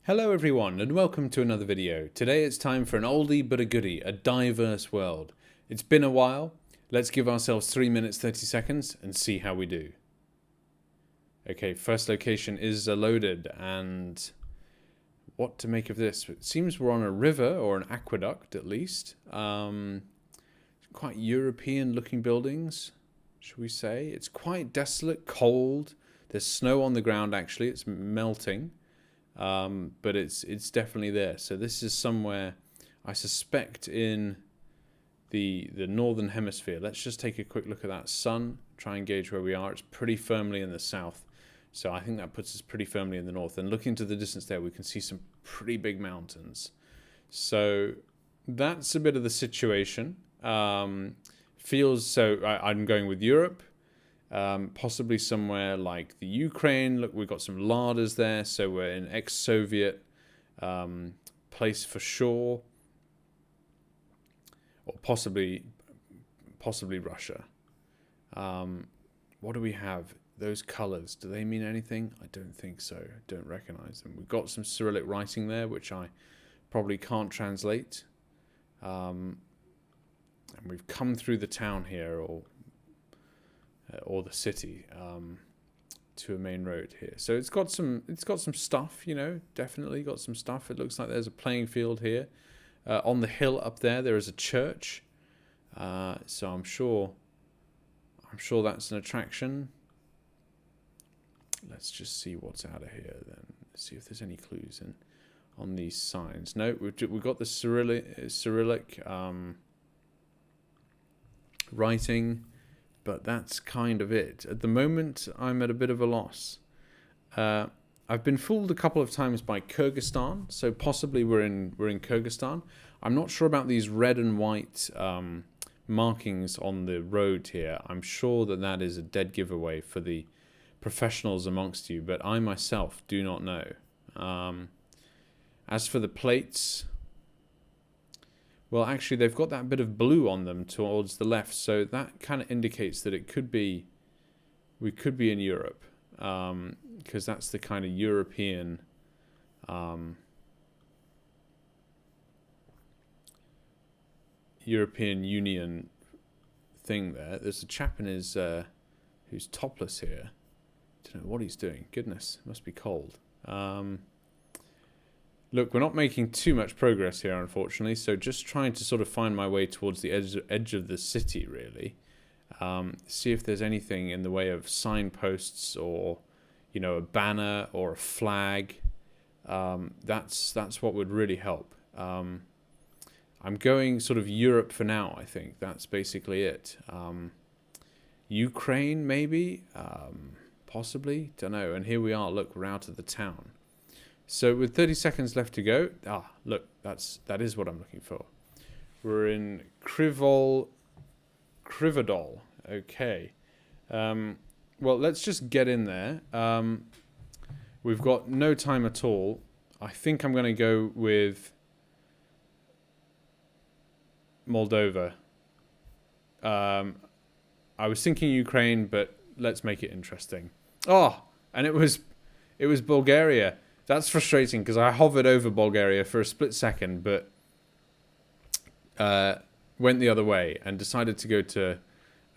Hello everyone and welcome to another video. Today it's time for an oldie but a goodie, a diverse world. It's been a while. Let's give ourselves 3 minutes 30 seconds and see how we do. Okay, first location is loaded, and what to make of this? It seems we're on a river or an aqueduct at least. Quite European looking buildings, should we say. It's quite desolate, cold. There's snow on the ground actually, it's melting. But it's definitely there. So this is somewhere, I suspect, in the northern hemisphere. Let's just take a quick look at that sun, try and gauge where we are. It's pretty firmly in the south, so I think that puts us pretty firmly in the north. And looking to the distance there, we can see some pretty big mountains. So that's a bit of the situation. Feels so. I'm going with Europe. Possibly somewhere like the Ukraine. Look, we've got some larders there, so we're in ex-Soviet place for sure, or possibly Russia. What do we have? Those colors, do they mean anything? I don't think so. I don't recognize them. We've got some Cyrillic writing there, which I probably can't translate. And we've come through the town here, or the city, to a main road here. So it's got some stuff, you know, definitely got some stuff. It looks like there's a playing field here. On the hill up there is a church. So I'm sure that's an attraction. Let's just see what's out of here then. See if there's any clues on these signs. No, we've got the Cyrillic writing. But that's kind of it. At the moment, I'm at a bit of a loss. I've been fooled a couple of times by Kyrgyzstan, so possibly we're in Kyrgyzstan. I'm not sure about these red and white markings on the road here. I'm sure that is a dead giveaway for the professionals amongst you, but I myself do not know. As for the plates, well, actually, they've got that bit of blue on them towards the left, so that kind of indicates that we could be in Europe, because that's the kind of European Union thing there. There's a chap in his who's topless here. Don't know what he's doing. Goodness, it must be cold. Look, we're not making too much progress here, unfortunately, so just trying to sort of find my way towards the edge of the city, really. See if there's anything in the way of signposts or, you know, a banner or a flag. That's what would really help. I'm going sort of Europe for now, I think. That's basically it. Ukraine, maybe? Possibly? Don't know. And here we are. Look, we're out of the town. So with 30 seconds left to go, look, that is what I'm looking for. We're in Krivodol. Okay. Well, let's just get in there. We've got no time at all. I think I'm going to go with Moldova. I was thinking Ukraine, but let's make it interesting. And it was Bulgaria. That's frustrating because I hovered over Bulgaria for a split second, but went the other way and decided to go to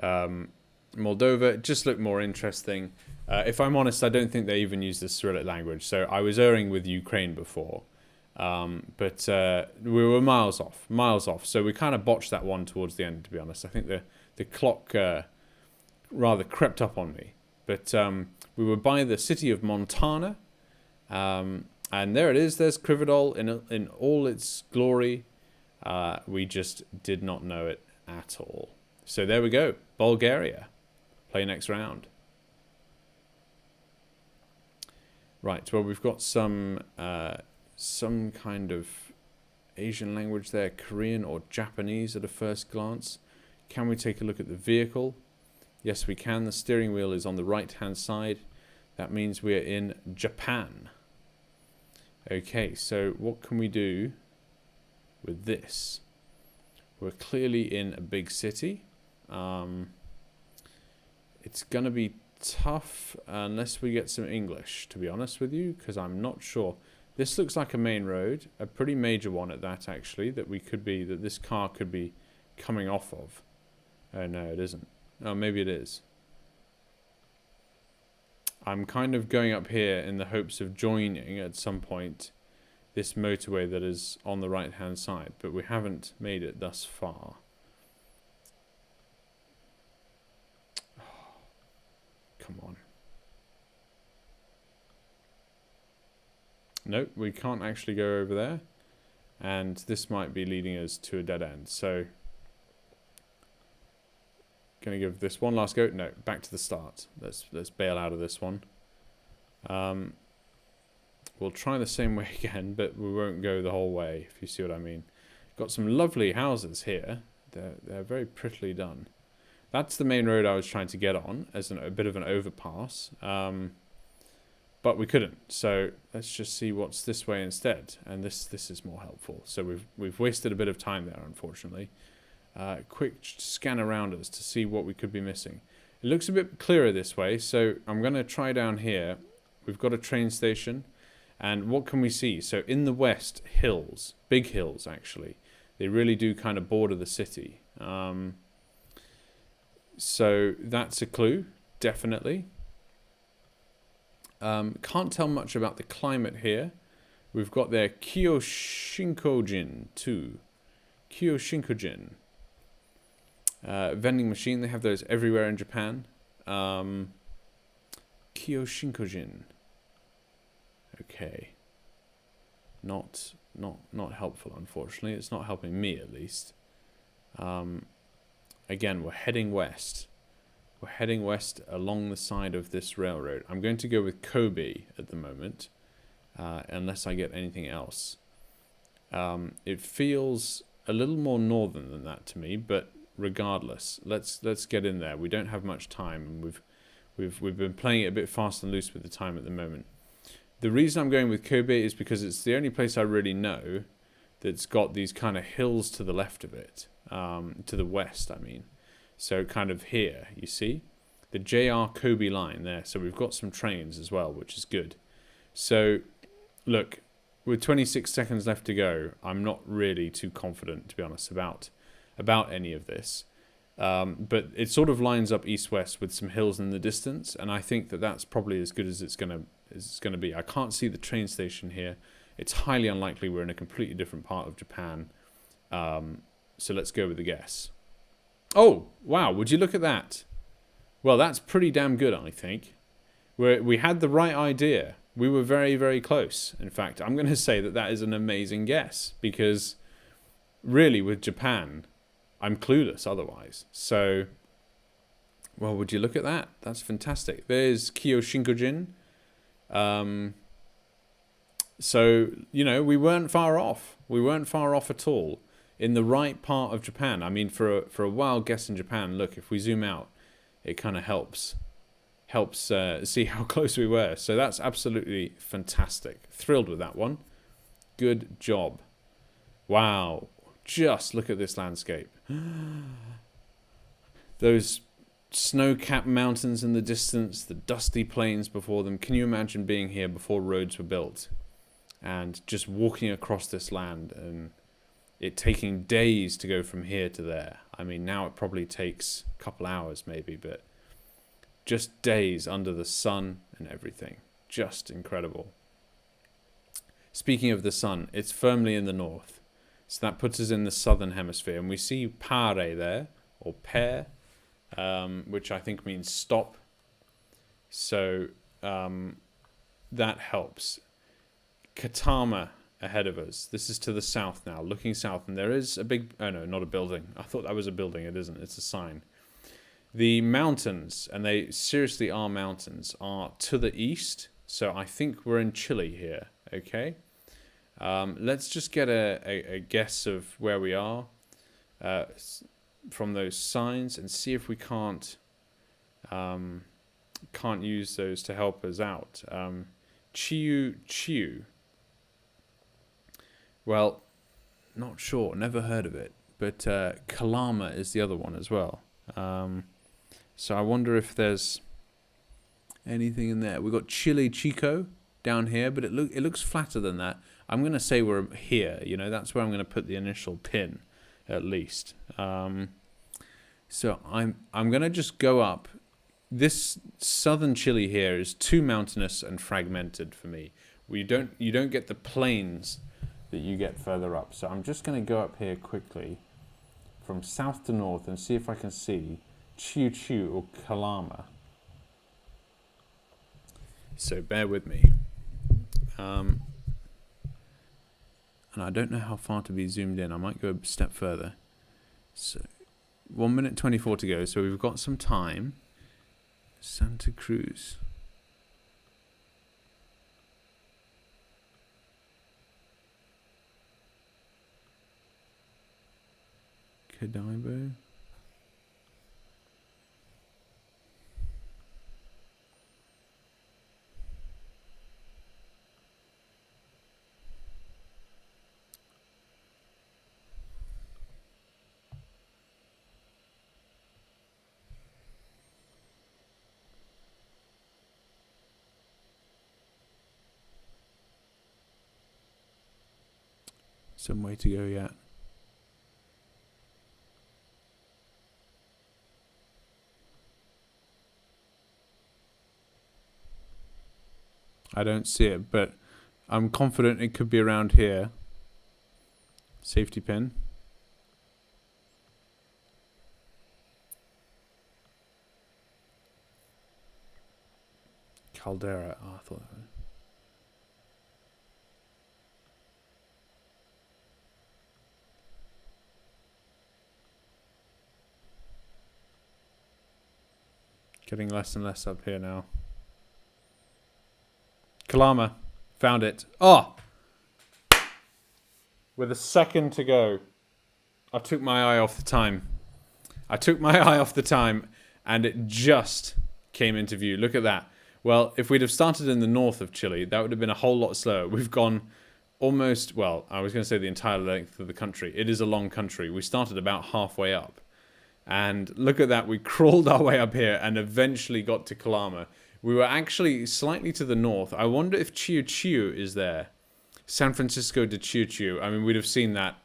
Moldova. It just looked more interesting. If I'm honest, I don't think they even use the Cyrillic language, so I was erring with Ukraine before. But we were miles off. So we kind of botched that one towards the end, to be honest. I think the clock rather crept up on me. But we were by the city of Montana. And there it is. There's Krivodol in all its glory. We just did not know it at all. So there we go. Bulgaria. Play next round. Right. Well, we've got some kind of Asian language there, Korean or Japanese at a first glance. Can we take a look at the vehicle? Yes, we can. The steering wheel is on the right-hand side. That means we're in Japan. Okay, so what can we do with this? We're clearly in a big city. It's going to be tough unless we get some English, to be honest with you, because I'm not sure. This looks like a main road, a pretty major one at that, actually, that this car could be coming off of. Oh, no, it isn't. Oh, maybe it is. I'm kind of going up here in the hopes of joining at some point this motorway that is on the right-hand side, but we haven't made it thus far. Oh, come on. Nope, we can't actually go over there, and this might be leading us to a dead end. So, gonna give this one last go. No, back to the start. Let's bail out of this one. We'll try the same way again, but we won't go the whole way, if you see what I mean. Got some lovely houses here. They're very prettily done. That's the main road I was trying to get on as a bit of an overpass. But we couldn't, so let's just see what's this way instead. And this is more helpful. So we've wasted a bit of time there, unfortunately. Quick scan around us to see what we could be missing. It looks a bit clearer this way, so I'm going to try down here. We've got a train station, and what can we see? So in the west, hills, big hills actually. They really do kind of border the city. So that's a clue, definitely. Can't tell much about the climate here. We've got their Kyoshinkojin too. Kyoshinkojin. Vending machine, they have those everywhere in Japan. Kyoshinkojin. Okay. Not helpful, unfortunately. It's not helping me, at least. Again, we're heading west. We're heading west along the side of this railroad. I'm going to go with Kobe at the moment, unless I get anything else. It feels a little more northern than that to me, but regardless, let's get in there. We don't have much time, and we've been playing it a bit fast and loose with the time at the moment. The reason I'm going with Kobe is because it's the only place I really know that's got these kind of hills to the left of it, to the west, I mean. So kind of here, you see? The JR Kobe line there. So we've got some trains as well, which is good. So, look, with 26 seconds left to go, I'm not really too confident, to be honest, about any of this. But it sort of lines up east-west with some hills in the distance, and I think that that's probably as good as it's gonna be. I can't see the train station here. It's highly unlikely we're in a completely different part of Japan. So let's go with the guess. Oh, wow, would you look at that? Well, that's pretty damn good, I think. We had the right idea. We were very, very close. In fact, I'm going to say that is an amazing guess, because really, with Japan, I'm clueless otherwise. So, well, would you look at that? That's fantastic. There's Kyoshinkojin. So, you know, we weren't far off. We weren't far off at all. In the right part of Japan. I mean, for a wild guess in Japan, look, if we zoom out, it kind of helps see how close we were. So that's absolutely fantastic. Thrilled with that one. Good job. Wow. Just look at this landscape. Those snow-capped mountains in the distance, the dusty plains before them. Can you imagine being here before roads were built? And just walking across this land and it taking days to go from here to there. I mean, now it probably takes a couple hours maybe, but just days under the sun and everything. Just incredible. Speaking of the sun, it's firmly in the north. So that puts us in the southern hemisphere. And we see pare there, or pair, which I think means stop. So that helps. Katama ahead of us. This is to the south now, looking south, and there is a big, oh no, not a building. I thought that was a building. It isn't. It's a sign. The mountains, and they seriously are mountains, are to the east. So I think we're in Chile here. Okay. Let's just get a guess of where we are from those signs and see if we can't use those to help us out. Chiu. Well, not sure. Never heard of it. But Kalama is the other one as well. So I wonder if there's anything in there. We've got Chile Chico. down here, but it looks flatter than that. I'm going to say we're here. You know, that's where I'm going to put the initial pin, at least. So I'm going to just go up. This southern Chile here is too mountainous and fragmented for me. You don't get the plains that you get further up. So I'm just going to go up here quickly from south to north and see if I can see Chiu or Calama. So bear with me. And I don't know how far to be zoomed in. I might go a step further. So 1 minute 24 to go. So we've got some time. Santa Cruz. Cadibo. Some way to go yet. I don't see it, but I'm confident it could be around here. Safety pin. Caldera. Oh, I thought that was... Getting less and less up here now. Calama. Found it. Oh! With a second to go. I took my eye off the time. And it just came into view. Look at that. Well, if we'd have started in the north of Chile, that would have been a whole lot slower. We've gone almost, well, I was going to say the entire length of the country. It is a long country. We started about halfway up. And look at that, we crawled our way up here and eventually got to Calama. We were actually slightly to the north. I wonder if Chiu is there. San Francisco de Chiu. I mean, we'd have seen that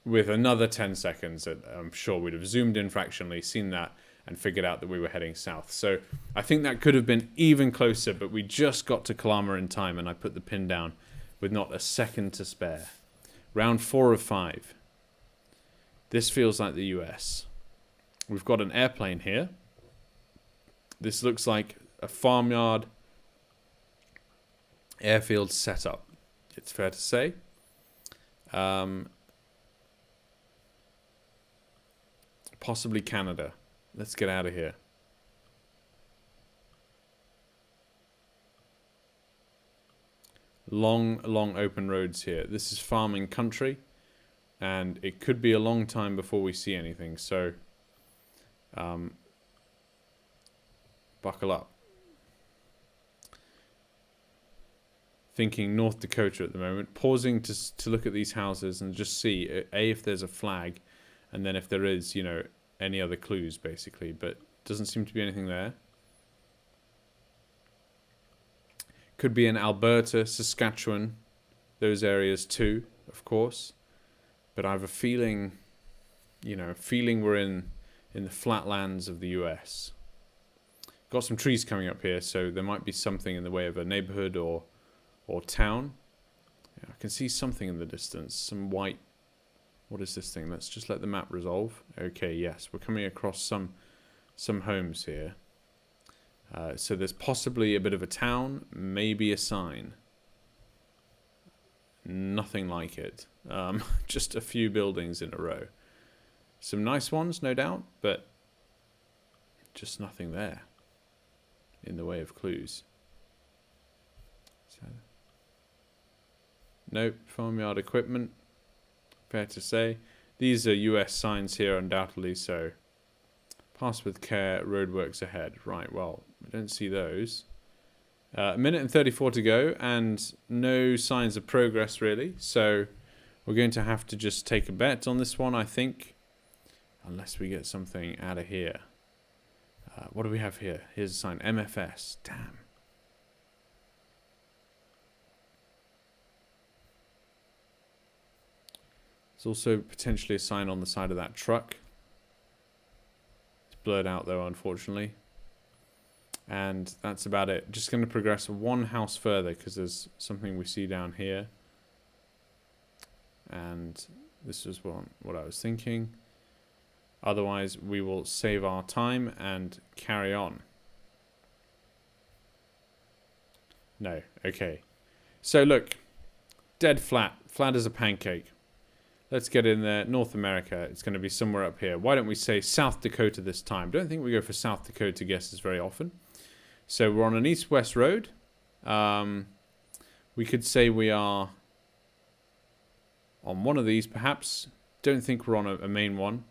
with another 10 seconds. I'm sure we'd have zoomed in fractionally, seen that, and figured out that we were heading south. So I think that could have been even closer, but we just got to Calama in time, and I put the pin down with not a second to spare. Round 4 of 5. This feels like the US. We've got an airplane here. This looks like a farmyard airfield setup, it's fair to say. Possibly Canada. Let's get out of here. Long open roads here. This is farming country, and it could be a long time before we see anything, so buckle up. Thinking North Dakota at the moment, pausing to look at these houses and just see if there's a flag, and then if there is, you know, any other clues basically, but doesn't seem to be anything there. Could be in Alberta, Saskatchewan, those areas too, of course, but I have a feeling, you know, we're in the flatlands of the US. Got some trees coming up here, so there might be something in the way of a neighborhood or town. Yeah, I can see something in the distance, some white. What is this thing? Let's just let the map resolve. Okay, yes, we're coming across some homes here. So there's possibly a bit of a town, maybe a sign. Nothing like it. Just a few buildings in a row. Some nice ones, no doubt, but just nothing there in the way of clues. So, nope, farmyard equipment, fair to say. These are US signs here undoubtedly, so pass with care, roadworks ahead. Right, well, we don't see those. A minute and 34 to go, and no signs of progress really, so we're going to have to just take a bet on this one, I think, unless we get something out of here. What do we have here? Here's a sign, MFS. Damn. There's also potentially a sign on the side of that truck. It's blurred out though, unfortunately. And that's about it. Just going to progress one house further because there's something we see down here. And this is what I was thinking. Otherwise, we will save our time and carry on. No, okay. So look, dead flat. Flat as a pancake. Let's get in there. North America. It's going to be somewhere up here. Why don't we say South Dakota this time? Don't think we go for South Dakota guesses very often. So we're on an east-west road. We could say we are on one of these, perhaps. Don't think we're on a main one.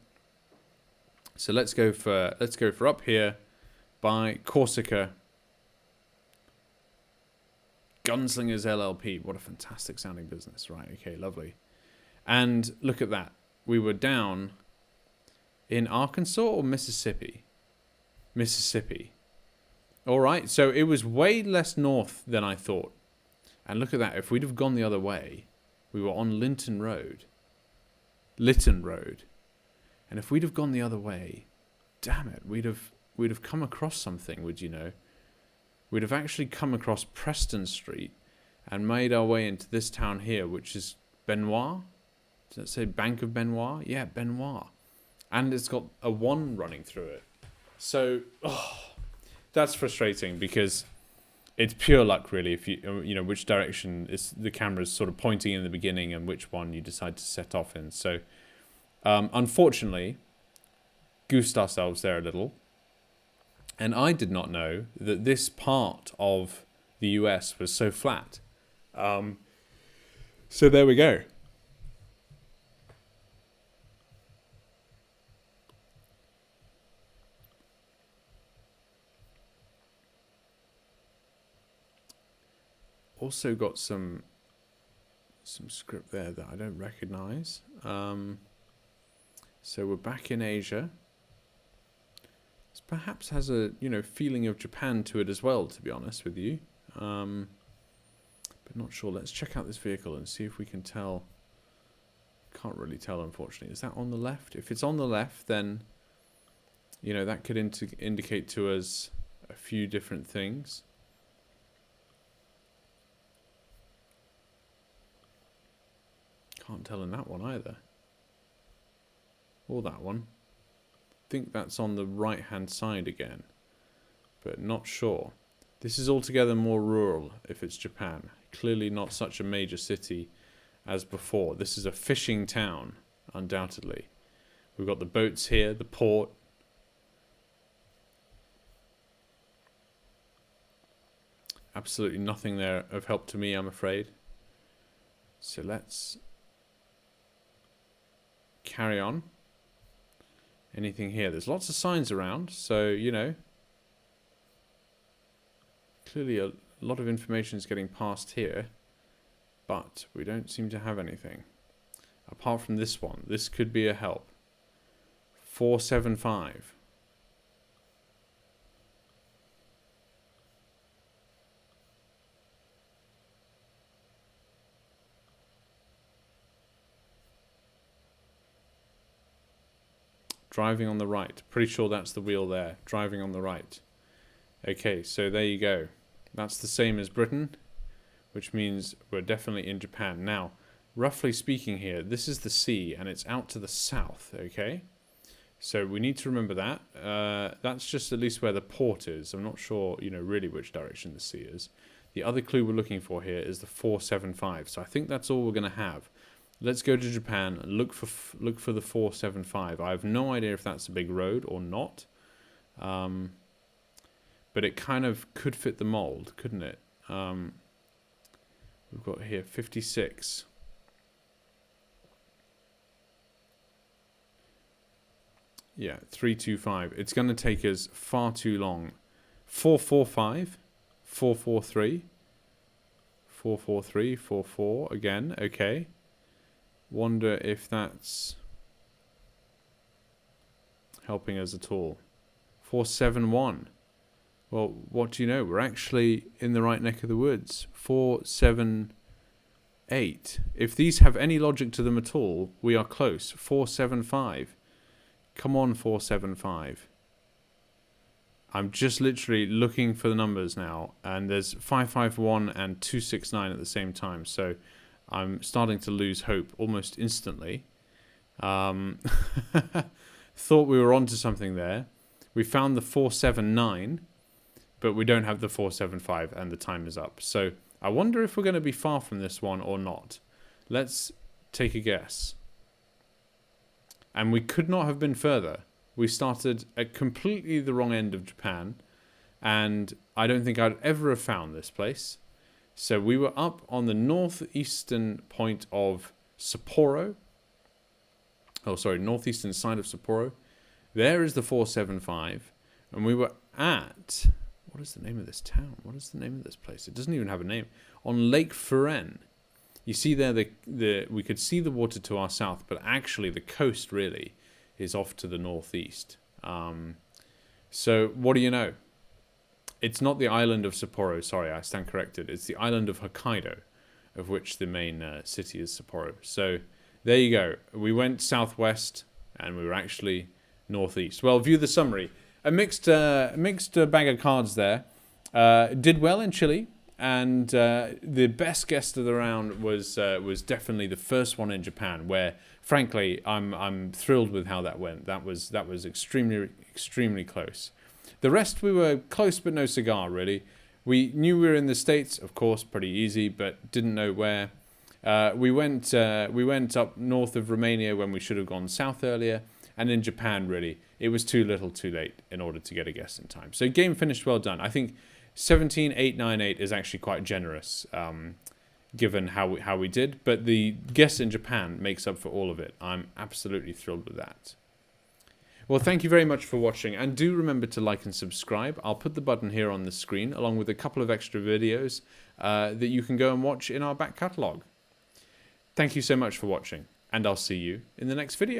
So let's go for up here by Corsica. Gunslingers LLP. What a fantastic sounding business. Right, okay, lovely. And look at that. We were down in Arkansas or Mississippi? Mississippi. All right, so it was way less north than I thought. And look at that. If we'd have gone the other way, we were on Lytton Road. And if we'd have gone the other way, damn it, we'd have come across something, would you know? We'd have actually come across Preston Street and made our way into this town here, which is Benoit. Does that say Bank of Benoit? Yeah, Benoit. And it's got a 1 running through it. So, that's frustrating because it's pure luck, really. If you know which direction is the camera's sort of pointing in the beginning and which one you decide to set off in. So, unfortunately, goosed ourselves there a little. And I did not know that this part of the US was so flat. So there we go. Also got some script there that I don't recognize. So we're back in Asia. This perhaps has a feeling of Japan to it as well, to be honest with you. But not sure. Let's check out this vehicle and see if we can tell. Can't really tell, unfortunately. Is that on the left? If it's on the left, then that could indicate to us a few different things. Can't tell in that one either. Or that one. I think that's on the right hand side again, but not sure. This is altogether more rural if it's Japan. Clearly not such a major city as before. This is a fishing town, undoubtedly. We've got the boats here, the port. Absolutely nothing there of help to me, I'm afraid. So let's carry on. Anything here? There's lots of signs around, so clearly a lot of information is getting passed here, but we don't seem to have anything apart from this one. This could be a help. 475. Driving on the right. Pretty sure that's the wheel there. Driving on the right. Okay, so there you go. That's the same as Britain, which means we're definitely in Japan. Now, roughly speaking here, this is the sea, and it's out to the south, okay? So we need to remember that. That's just at least where the port is. I'm not sure, really which direction the sea is. The other clue we're looking for here is the 475. So I think that's all we're going to have. Let's go to Japan and look for the 475. I have no idea if that's a big road or not. But it kind of could fit the mold, couldn't it? We've got here 56. Yeah, 325. It's going to take us far too long. 445, 443, 443, 44 again. Okay. Wonder if that's helping us at all. 471. Well, what do you know? We're actually in the right neck of the woods. 478. 8. If these have any logic to them at all, we are close. 475. Come on, 475. I'm just literally looking for the numbers now, and there's 551 and 269 at the same time, so I'm starting to lose hope almost instantly. Thought we were onto something there. We found the 479, but we don't have the 475, and the time is up. So I wonder if we're going to be far from this one or not. Let's take a guess. And we could not have been further. We started at completely the wrong end of Japan, and I don't think I'd ever have found this place. So we were up on the northeastern point of Sapporo. Oh, sorry, northeastern side of Sapporo. There is the 475, and we were at... What is the name of this town? What is the name of this place? It doesn't even have a name. On Lake Furen. You see there, we could see the water to our south, but actually the coast really is off to the northeast. So what do you know? It's not the island of Sapporo. Sorry, I stand corrected. It's the island of Hokkaido, of which the main city is Sapporo. So there you go. We went southwest, and we were actually northeast. Well, view the summary. A mixed bag of cards there. Did well in Chile, and the best guess of the round was definitely the first one in Japan, where frankly I'm thrilled with how that went. That was extremely close. The rest we were close but no cigar really. We knew we were in the States, of course, pretty easy, but didn't know where. We went up north of Romania when we should have gone south earlier. And in Japan, really, it was too little too late in order to get a guess in time. So game finished well done. I think 17,898 is actually quite generous, given how we did. But the guess in Japan makes up for all of it. I'm absolutely thrilled with that. Well, thank you very much for watching. And do remember to like and subscribe. I'll put the button here on the screen, along with a couple of extra videos that you can go and watch in our back catalogue. Thank you so much for watching. And I'll see you in the next video.